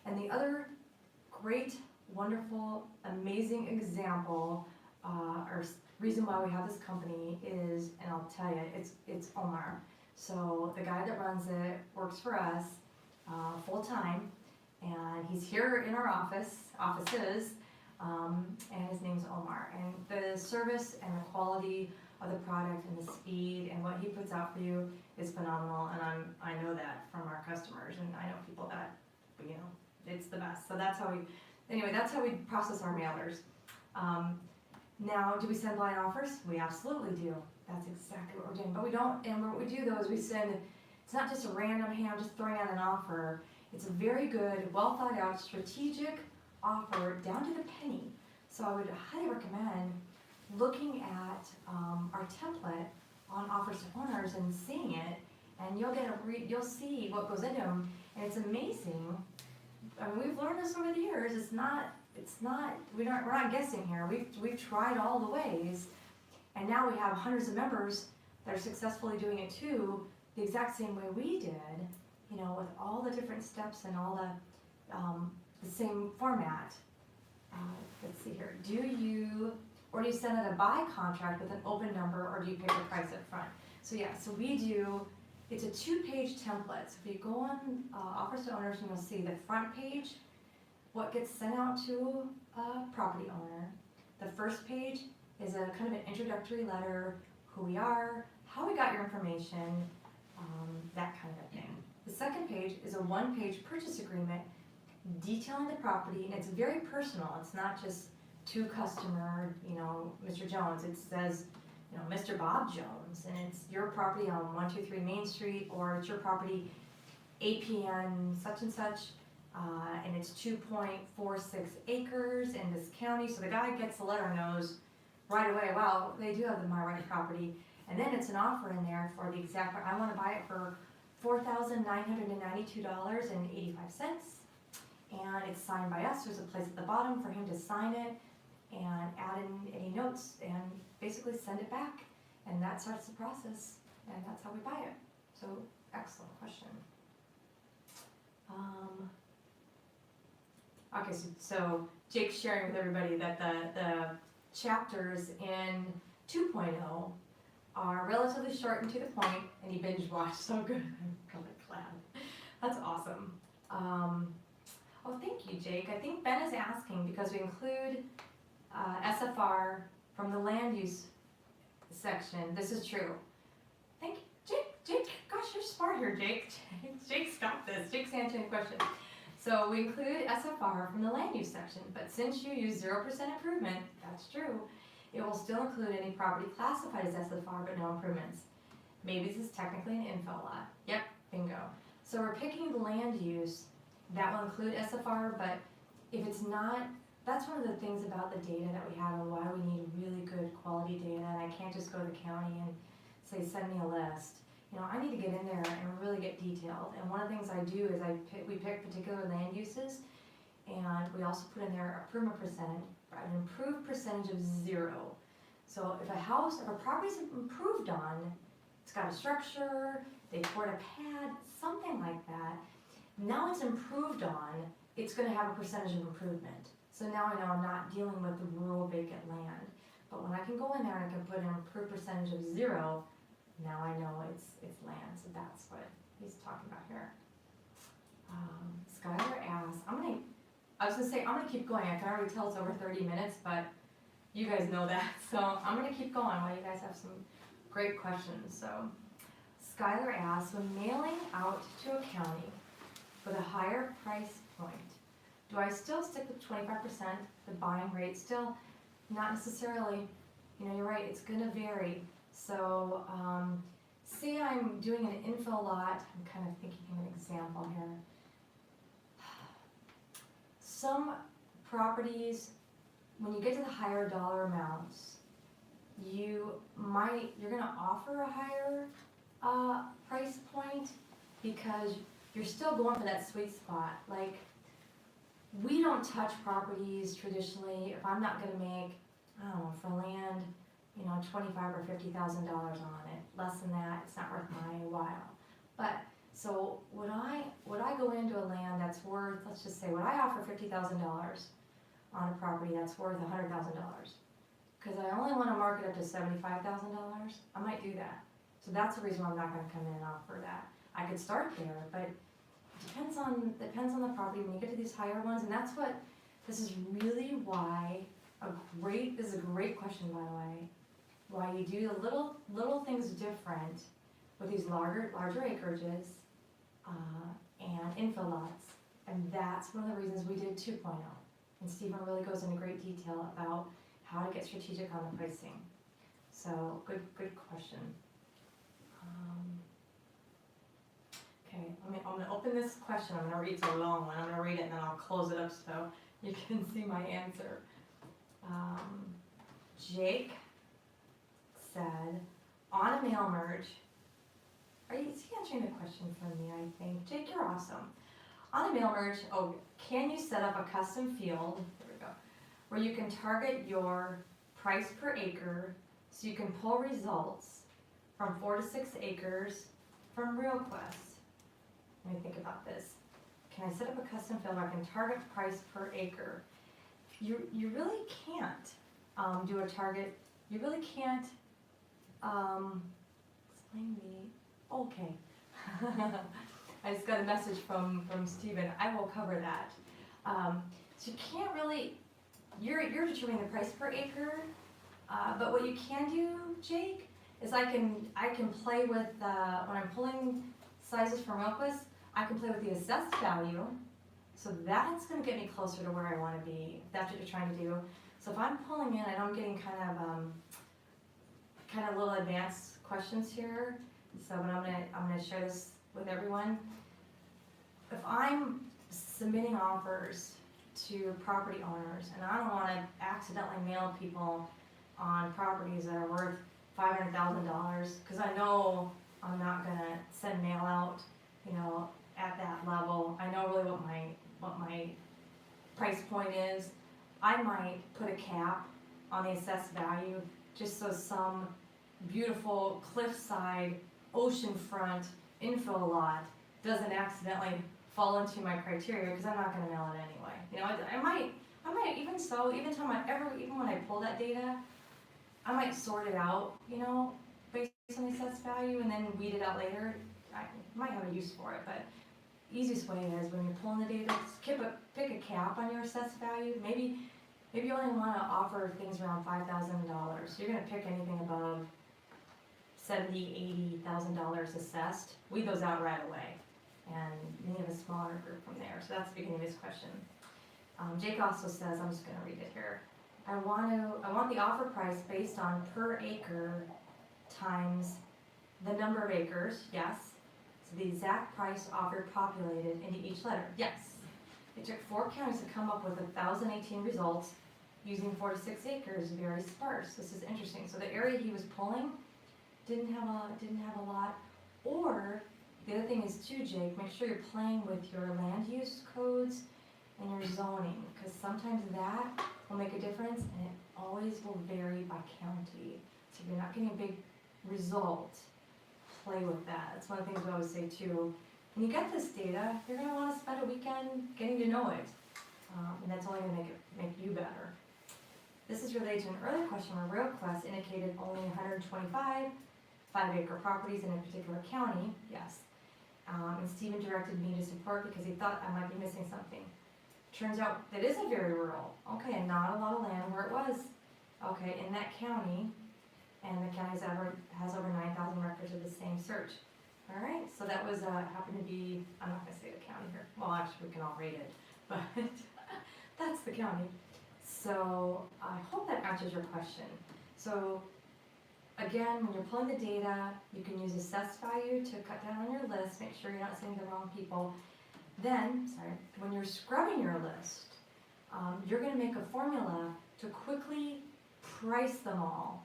And the other great, wonderful, amazing example, or reason why we have this company is, and I'll tell you, it's Omar. So the guy that runs it works for us full time, and he's here in our offices, and his name's Omar. And the service and the quality of the product and the speed and what he puts out for you is phenomenal, and I know that from our customers, and I know people that, you know, it's the best. So that's how we process our mailers. Now, do we send blind offers? We absolutely do. That's exactly what we're doing. But we don't, and what we do though is we send, it's not just a random, hey, I'm just throwing out an offer. It's a very good, well thought out, strategic offer down to the penny. So I would highly recommend looking at our template on offers to owners and seeing it, and you'll see what goes into them, and it's amazing. I mean, we've learned this over the years. We're not guessing here. We've tried all the ways, and now we have hundreds of members that are successfully doing it too, the exact same way we did, you know, with all the different steps and all the same format. Let's see here. Do you send out a buy contract with an open number, or do you pay the price up front? So yeah, so we do. It's a 2-page template. So if you go on offers to owners, you'll see the front page, what gets sent out to a property owner. The first page is a kind of an introductory letter, who we are, how we got your information, that kind of a thing. The second page is a 1-page purchase agreement detailing the property, and it's very personal. It's not just to customer, you know, Mr. Jones. It says, you know, Mr. Bob Jones, and it's your property on 123 Main Street, or it's your property APN such and such, and it's 2.46 acres in this county. So the guy gets the letter, knows right away, wow, they do have the my right property. And then it's an offer in there for the exact, I want to buy it for $4,992.85. And it's signed by us. There's a place at the bottom for him to sign it and add in any notes and basically send it back. And that starts the process, and that's how we buy it. So, excellent question. Okay, so Jake's sharing with everybody that the chapters in 2.0 are relatively short and to the point, and he binge watched so good. I'm really glad. That's awesome. Oh, thank you, Jake. I think Ben is asking because we include SFR from the land use section. This is true. Thank you, Jake. Gosh, you're smart here, Jake. Jake's got this. Jake's answering the question. So we include SFR from the land use section, but since you use 0% improvement, that's true, it will still include any property classified as SFR but no improvements. Maybe this is technically an infill lot. Yep, bingo. So we're picking the land use that will include SFR, but if it's not, that's one of the things about the data that we have and why we need really good quality data. And I can't just go to the county and say, send me a list. You know, I need to get in there and really get detailed. And one of the things I do is we pick particular land uses, and we also put in there a PRUMA percentage, an improved percentage of 0. So if a property's improved on, it's got a structure, they poured a pad, something like that, now it's improved on, it's going to have a percentage of improvement. So now I know I'm not dealing with the rural vacant land. But when I can go in there and I can put in an improved percentage of 0, now I know it's land. So that's what he's talking about here. Skylar asks, I'm gonna keep going. I can already tell it's over 30 minutes, but you guys know that. So I'm gonna keep going while you guys have some great questions. So Skylar asks, when mailing out to a county with a higher price point, do I still stick with 25%, the buying rate? Still, not necessarily. you know, you're right, it's gonna vary. So, say I'm doing an infill lot, I'm kind of thinking of an example here. Some properties, when you get to the higher dollar amounts, you're gonna offer a higher price point because you're still going for that sweet spot. Like, we don't touch properties traditionally if I'm not gonna make, I don't know, for land, you know, $25,000 or $50,000 on it. Less than that, it's not worth my while. But so would I go into a land that's worth, let's just say, would I offer $50,000 on a property that's worth $100,000? Because I only want to mark it up to $75,000, I might do that. So that's the reason why I'm not going to come in and offer that. I could start there, but it depends on the property when you get to these higher ones, and that's what this is really why this is a great question, by the way. Why you do the little things different with these larger acreages and infill lots, and that's one of the reasons we did 2.0. And Stephen really goes into great detail about how to get strategic on the pricing. So good question. Okay, I'm gonna open this question. I'm gonna read, it's a long one. I'm gonna read it and then I'll close it up so you can see my answer. Jake said, on a mail merge, is he answering the question for me, I think? Jake, you're awesome. On a mail merge, can you set up a custom field, there we go, where you can target your price per acre so you can pull results from 4 to 6 acres from RealQuest? Let me think about this. Can I set up a custom field where I can target price per acre? You really can't do a target. You really can't explain the, okay. I just got a message from Stephen. I will cover that. So you can't really, you're determining the price per acre, but what you can do, Jake, is I can play with, when I'm pulling sizes from RealQuest, I can play with the assessed value. So that's gonna get me closer to where I wanna be, if that's what you're trying to do. So if I'm pulling in, I know I'm getting kind of little advanced questions here. So but I'm gonna share this with everyone. If I'm submitting offers to property owners and I don't wanna accidentally mail people on properties that are worth $500,000, because I know I'm not gonna send mail out, you know, at that level. I know really what my price point is. I might put a cap on the assessed value just so some beautiful cliffside, oceanfront infill lot doesn't accidentally fall into my criteria, because I'm not gonna mail it anyway. You know, I might even so, even when I pull that data, I might sort it out, you know, based on the assessed value and then weed it out later. I might have a use for it, but easiest way is when you're pulling the data, pick a cap on your assessed value. Maybe you only want to offer things around $5,000. So you're going to pick anything above $70,000, $80,000 assessed. Weed those out right away, and then you have a smaller group from there. So that's the beginning of his question. Jake also says, I'm just going to read it here. I want the offer price based on per acre times the number of acres. Yes. So the exact price offered populated into each letter. Yes. It took 4 counties to come up with 1,018 results using 4 to 6 acres, very sparse. This is interesting. So the area he was pulling didn't have a lot. Or the other thing is too, Jake, make sure you're playing with your land use codes and your zoning, because sometimes that will make a difference, and it always will vary by county. So if you're not getting a big result, play with that. That's one of the things we always say too. When you get this data, you're going to want to spend a weekend getting to know it, and that's only going to make you better. This is related to an earlier question where RealQuest indicated only 125 5-acre properties in a particular county. Yes. And Stephen directed me to support because he thought I might be missing something. Turns out that is a very rural, okay, and not a lot of land where it was, okay, in that county, and the county has over 9,000 records of the same search. All right, so that was, happened to be, I'm not gonna say the county here, well, actually, we can all rate it, but that's the county. So I hope that answers your question. So again, when you're pulling the data, you can use assessed value to cut down on your list, make sure you're not sending the wrong people. Then, when you're scrubbing your list, you're going to make a formula to quickly price them all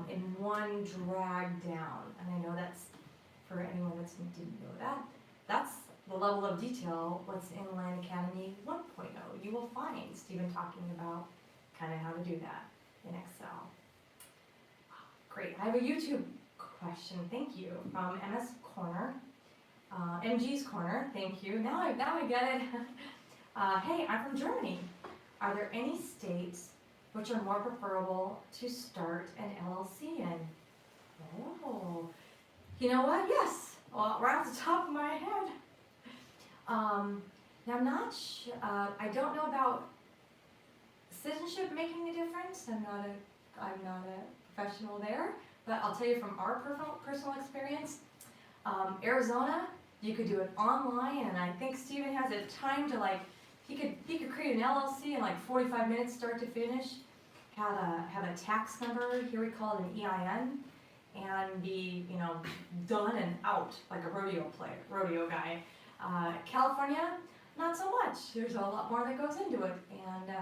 in one drag down. And I know that's, for anyone that didn't know that, that's the level of detail what's in Land Academy 1.0. You will find Stephen talking about kind of how to do that in Excel. Great. I have a YouTube question, thank you, from MS Corner, MG's Corner, thank you. Now I get it. Hey, I'm from Germany. Are there any states which are more preferable to start an LLC in? Oh, you know what? Yes. Well, right off the top of my head. Now I'm not sure. I don't know about citizenship making a difference. I'm not a professional there, but I'll tell you from our personal experience. Arizona, you could do it online, and I think Stephen has it timed to he could create an LLC in 45 minutes, start to finish. Have a tax number, here we call it an EIN, and be done and out like a rodeo guy. California, not so much. There's a lot more that goes into it, and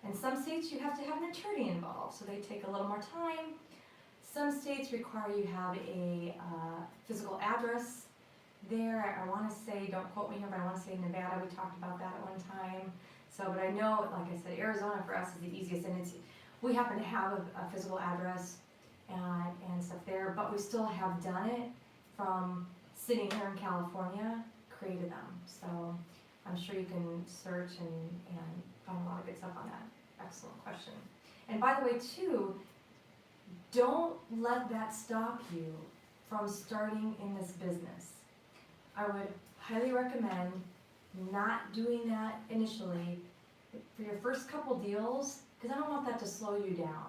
in some states you have to have an attorney involved, so they take a little more time. Some states require you have a physical address there. I want to say, don't quote me here, but I want to say Nevada, we talked about that at one time. So, but I know, like I said, Arizona for us is the easiest, and we happen to have a physical address and stuff there, but we still have done it from sitting here in California, created them. So I'm sure you can search and find a lot of good stuff on that. Excellent question. And by the way, too, don't let that stop you from starting in this business. I would highly recommend not doing that initially for your first couple deals, because I don't want that to slow you down.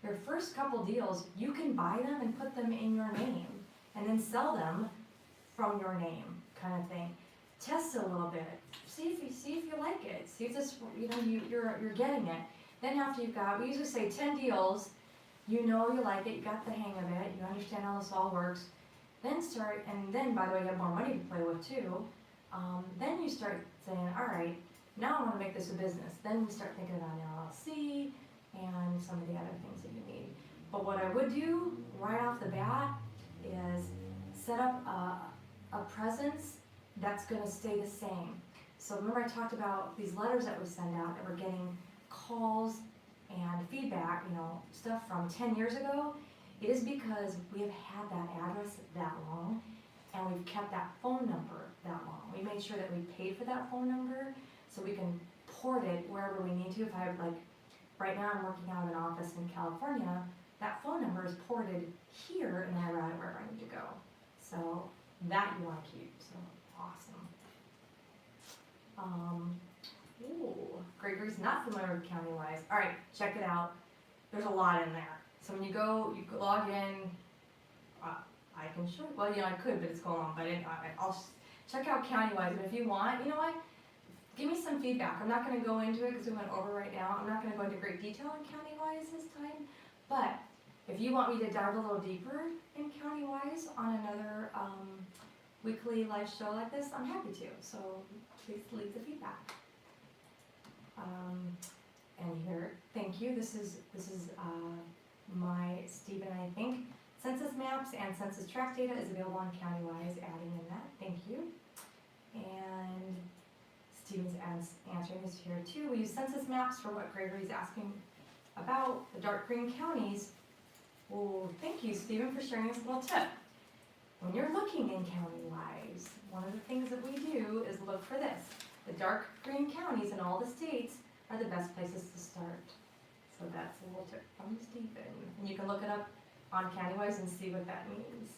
Your first couple deals, you can buy them and put them in your name and then sell them from your name, kind of thing. Test it a little bit. See if you like it. See if this, you're getting it. Then after we usually say 10 deals, you like it, you got the hang of it, you understand how this all works. Then by the way, you have more money to play with too. Then you start saying, all right, now I want to make this a business. Then you start thinking about an LLC and some of the other things that you need. But what I would do right off the bat is set up a presence that's going to stay the same. So remember I talked about these letters that we send out, that we're getting calls and feedback, stuff from 10 years ago. It is because we have had that address that long, and we've kept that phone number that long. We made sure that we paid for that phone number so we can port it wherever we need to. If I have right now I'm working out of an office in California, that phone number is ported here, and I route it wherever I need to go. So that you want to keep. So awesome. Gregory's not familiar with Countywise. All right, check it out. There's a lot in there. So when you log in. I can show you. Well, I could, but it's going on. But I'll check out Countywise. And if you want, give me some feedback. I'm not going to go into it because we went over right now. I'm not going to go into great detail on Countywise this time. But if you want me to dive a little deeper in Countywise on another weekly live show like this, I'm happy to. So please leave the feedback. And here, thank you. This is my Stephen, I think. Census maps and census tract data is available on Countywise, adding in that. Thank you. And Stephen's answering this here too. We use census maps for what Gregory's asking about, the dark green counties. Well, thank you, Stephen, for sharing this little tip. When you're looking in Countywise, one of the things that we do is look for this. The dark green counties in all the states are the best places to start. So that's a little tip from Stephen. And you can look it up on Countywise and see what that means.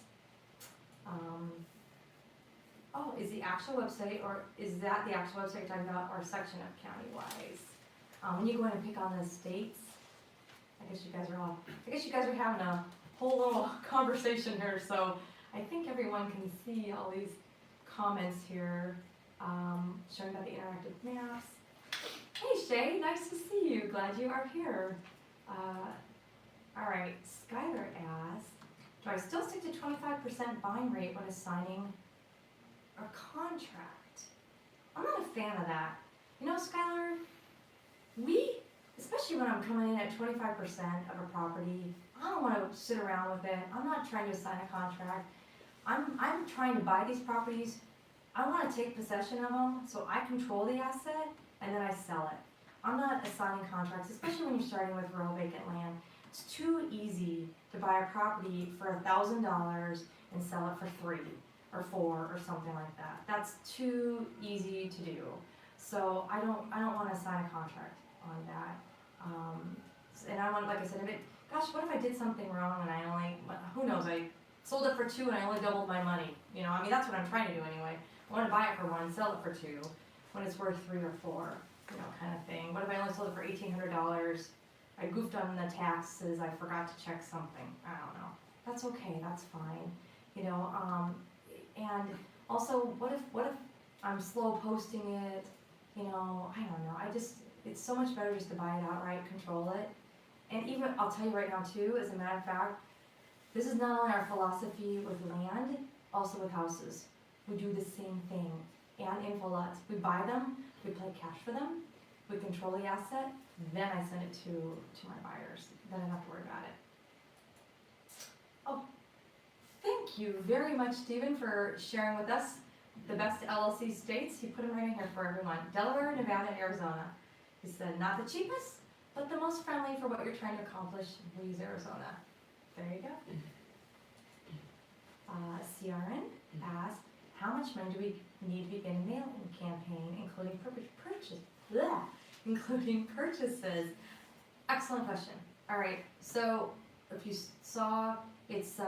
Is the actual website, or is that the actual website you're talking about, or section of Countywise? When you go in and pick on the states, I guess you guys are having a whole little conversation here, so I think everyone can see all these comments here, showing about the interactive maps. Hey Shay, nice to see you. Glad you are here. All right, Skylar asks, do I still stick to 25% buying rate when assigning a contract? I'm not a fan of that. You know, Skylar, especially when I'm coming in at 25% of a property, I don't want to sit around with it. I'm not trying to sign a contract. I'm trying to buy these properties. I want to take possession of them so I control the asset and then I sell it. I'm not assigning contracts, especially when you're starting with rural vacant land. It's too easy to buy a property for $1,000 and sell it for 3 or 4 or something like that. That's too easy to do. So I don't want to sign a contract on that. And I want, like I said, what if I did something wrong and I only, who knows, I sold it for 2 and I only doubled my money. You know, I mean, that's what I'm trying to do anyway. I want to buy it for 1, sell it for 2, when it's worth 3 or 4, you know, kind of thing. What if I only sold it for $1,800? I goofed on the taxes, I forgot to check something. I don't know. That's okay, that's fine. You know, and also, what if I'm slow posting it? You know, I don't know. It's so much better just to buy it outright, control it. And even, I'll tell you right now too, as a matter of fact, this is not only our philosophy with land, also with houses. We do the same thing. And info lots. We buy them, we pay cash for them, we control the asset, then I send it to my buyers. Then I don't have to worry about it. Oh, thank you very much, Stephen, for sharing with us the best LLC states. He put them right in here for everyone. Delaware, Nevada, and Arizona. He said, not the cheapest, but the most friendly for what you're trying to accomplish. We use Arizona. There you go. CRN asked, how much money do we need to begin a mailing campaign, including purchases? Excellent question. All right, so if you saw, it's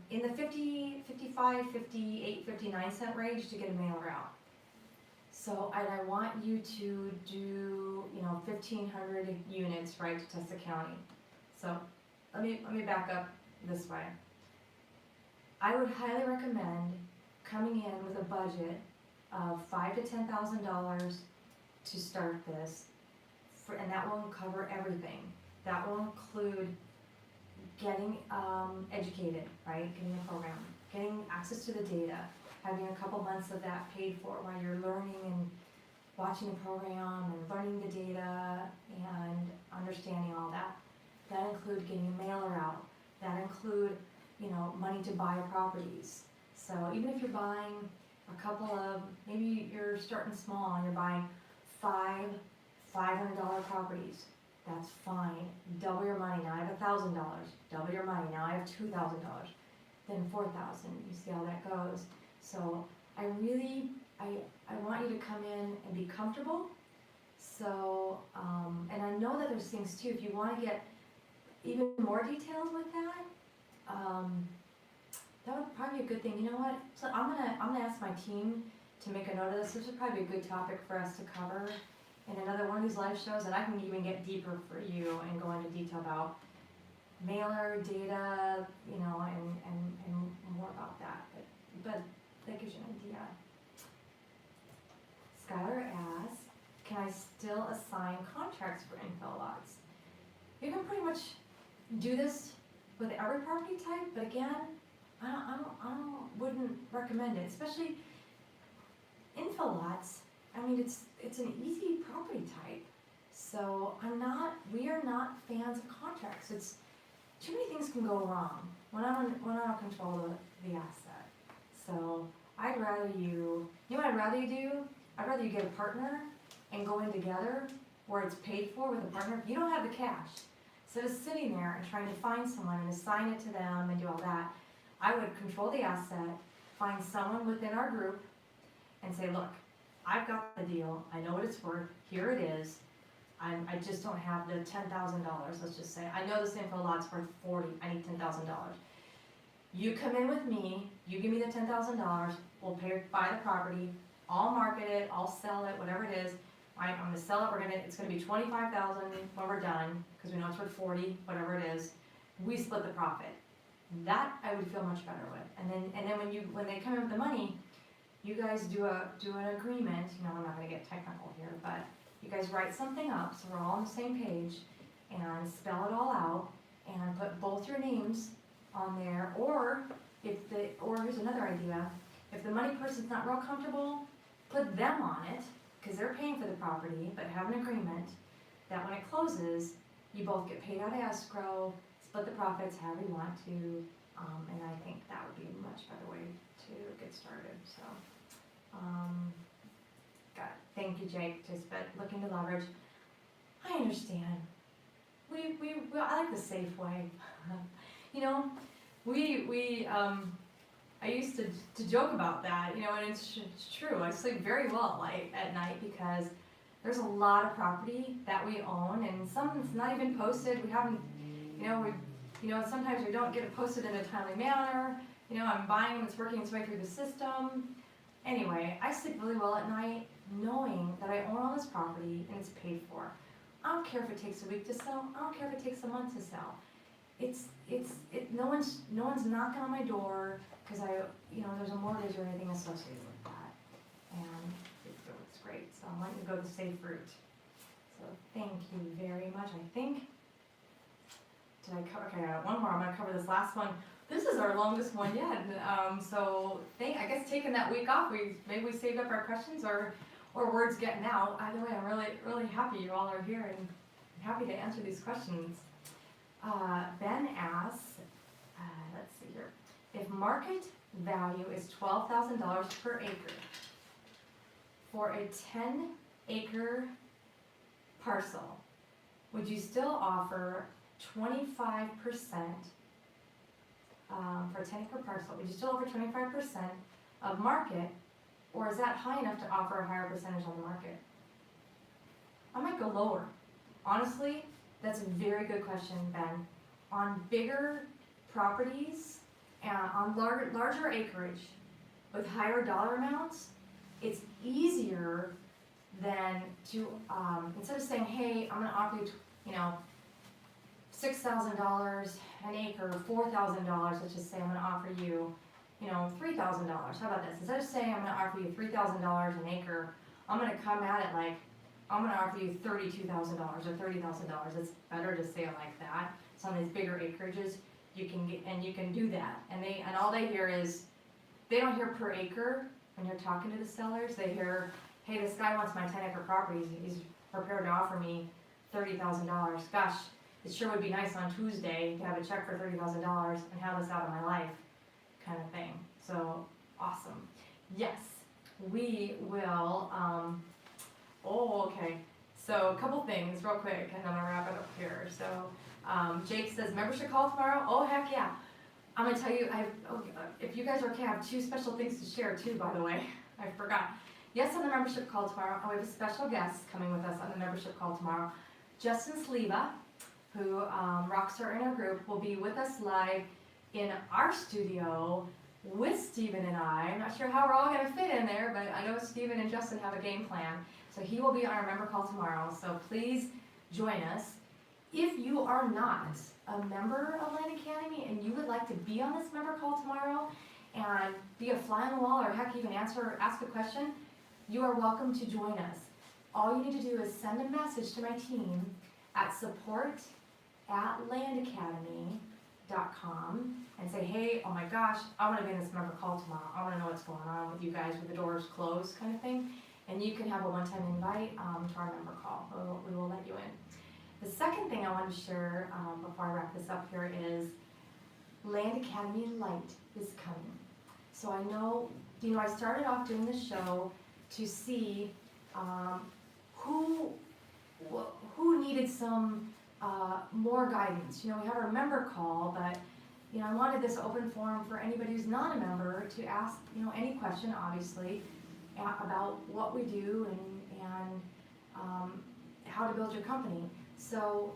in the 50, 55, 58, 59 cent range to get a mailer out. So, and I want you to do, 1,500 units, right, to Testa County. So, let me back up this way. I would highly recommend coming in with a budget of $5,000 to $10,000 to start this, and that will cover everything. That will include getting educated, right? Getting a program, getting access to the data, having a couple months of that paid for while you're learning and watching the program and learning the data and understanding all that. That include getting a mailer out. That include, money to buy properties. So even if you're buying a couple of, maybe you're starting small and you're buying 5 $500 properties, that's fine. Double your money. Now I have $1,000. Double your money. Now I have $2,000. Then $4,000. You see how that goes. So I want you to come in and be comfortable. So, and I know that there's things too, if you want to get even more details with that, that would probably be a good thing. You know what? So I'm gonna ask my team to make a note of this. This would probably be a good topic for us to cover in another one of these live shows, and I can even get deeper for you and go into detail about mailer data, and more about that. But that gives you an idea. Skylar asks, can I still assign contracts for infill lots? You can pretty much do this with every property type, but again, I wouldn't recommend it, especially infill lots. I mean, it's an easy property type, so we are not fans of contracts. It's too many things can go wrong when I don't control the asset. So I'd rather you know what I'd rather you do? I'd rather you get a partner and go in together where it's paid for with a partner. You don't have the cash. Instead of sitting there and trying to find someone and assign it to them and do all that, I would control the asset, find someone within our group, and say, look, I've got the deal. I know what it's worth. Here it is. I just don't have the $10,000. Let's just say I know this info lot's worth $40,000. I need $10,000. You come in with me. You give me the $10,000. We'll buy the property. I'll market it. I'll sell it. Whatever it is. I'm going to sell it. It's going to be $25,000 when we're done because we know it's worth $40,000. Whatever it is, we split the profit. That I would feel much better with. And then when they come in with the money, you guys do an agreement. I'm not going to get technical here, but you guys write something up so we're all on the same page and spell it all out. and put both your names on there, or here's another idea, if the money person's not real comfortable, put them on it, because they're paying for the property, but have an agreement that when it closes, you both get paid out of escrow, split the profits however you want to, and I think that would be a much better way to get started, so. Got it. Thank you, Jake, but looking to leverage. I understand. I like the safe way. You know, I used to joke about that, you know, and it's true. I sleep very well at night because there's a lot of property that we own, and some's not even posted. We haven't, sometimes we don't get it posted in a timely manner. You know, I'm buying them, it's working its way through the system. Anyway, I sleep really well at night knowing that I own all this property and it's paid for. I don't care if it takes a week to sell. I don't care if it takes a month to sell. No one's knocking on my door because there's a mortgage or anything associated with that, and it's great. So I'm letting you go the safe route. So thank you very much. I think did I cover? Okay, one more. I'm gonna cover this last one. This is our longest one yet. I guess taking that week off, maybe we saved up our questions or words getting out. Either way, I'm really happy you all are here and happy to answer these questions. Ben asks, let's see here, if market value is $12,000 per acre for a 10-acre parcel, would you still offer 25% for a 10-acre parcel? Would you still offer 25% of market, or is that high enough to offer a higher percentage on the market? I might go lower. Honestly, that's a very good question, Ben. On bigger properties, on larger acreage, with higher dollar amounts, it's easier than to, instead of saying, hey, I'm gonna offer you, $6,000 an acre, $4,000, let's just say I'm gonna offer you, $3,000. How about this? Instead of saying I'm gonna offer you $3,000 an acre, I'm gonna come at it like, I'm gonna offer you $32,000 or $30,000. It's better to say it like that. So on these bigger acreages, you can do that. And all they hear is, they don't hear per acre when you're talking to the sellers. They hear, hey, this guy wants my 10-acre property. He's prepared to offer me $30,000. Gosh, it sure would be nice on Tuesday to have a check for $30,000 and have this out of my life, kind of thing. So awesome. Yes, we will. Okay. So a couple things real quick, and then I'll wrap it up here. So Jake says membership call tomorrow. Oh heck yeah! I'm gonna tell you. If you guys are okay, I have 2 special things to share too. By the way, I forgot. Yes, on the membership call tomorrow, we have a special guest coming with us on the membership call tomorrow. Justin Sleva, who rocks our inner group, will be with us live in our studio with Stephen and I. I'm not sure how we're all going to fit in there, but I know Stephen and Justin have a game plan. So he will be on our member call tomorrow, so please join us. If you are not a member of Land Academy and you would like to be on this member call tomorrow and be a fly on the wall, or heck, even ask a question, you are welcome to join us. All you need to do is send a message to my team at support@landacademy.com and say, hey, oh my gosh, I want to be in this member call tomorrow. I want to know what's going on with you guys with the doors closed, kind of thing. And you can have a one-time invite to our member call. We will let you in. The second thing I want to share before I wrap this up here is Land Academy Light is coming. So I know, I started off doing this show to see who needed some more guidance. We have our member call, but I wanted this open forum for anybody who's not a member to ask any question, obviously, about what we do and how to build your company. So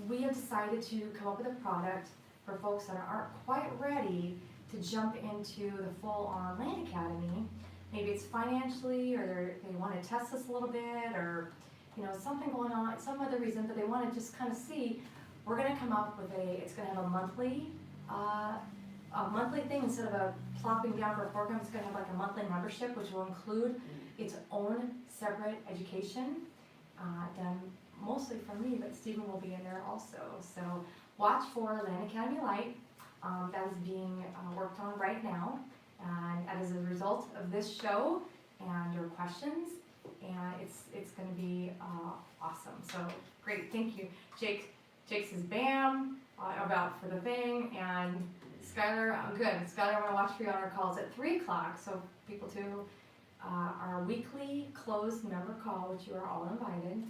we have decided to come up with a product for folks that aren't quite ready to jump into the full-on Land Academy. Maybe it's financially, or they want to test us a little bit, or something going on, some other reason, but they want to just kind of see. We're going to come up with it's going to have a monthly thing instead of a plopping down for a program. It's going to have like a monthly membership, which will include its own separate education, done mostly from me, but Stephen will be in there also. So watch for Land Academy Light. That is being worked on right now, and as a result of this show and your questions, and it's going to be awesome. So great, thank you, Jake. Jake says bam about for the thing, and Skylar, good. Skylar, I'm going to watch for you on our calls at 3 o'clock. So people too, our weekly closed member call, which you are all invited,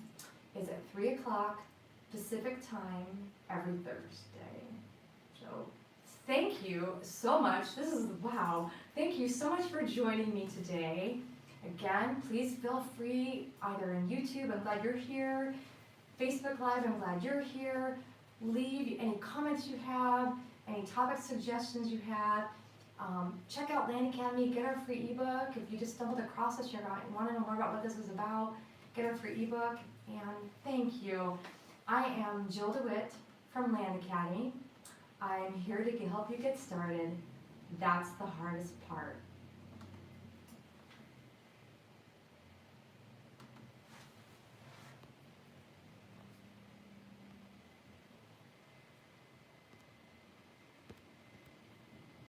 is at 3 o'clock Pacific time every Thursday. So thank you so much. This is, wow. Thank you so much for joining me today. Again, please feel free, either in YouTube, I'm glad you're here, Facebook Live, I'm glad you're here. Leave any comments you have, any topic suggestions you have. Check out Land Academy, get our free ebook. If you just stumbled across us, you want to know more about what this is about, get our free ebook. And thank you. I am Jill DeWitt from Land Academy. I'm here to help you get started. That's the hardest part.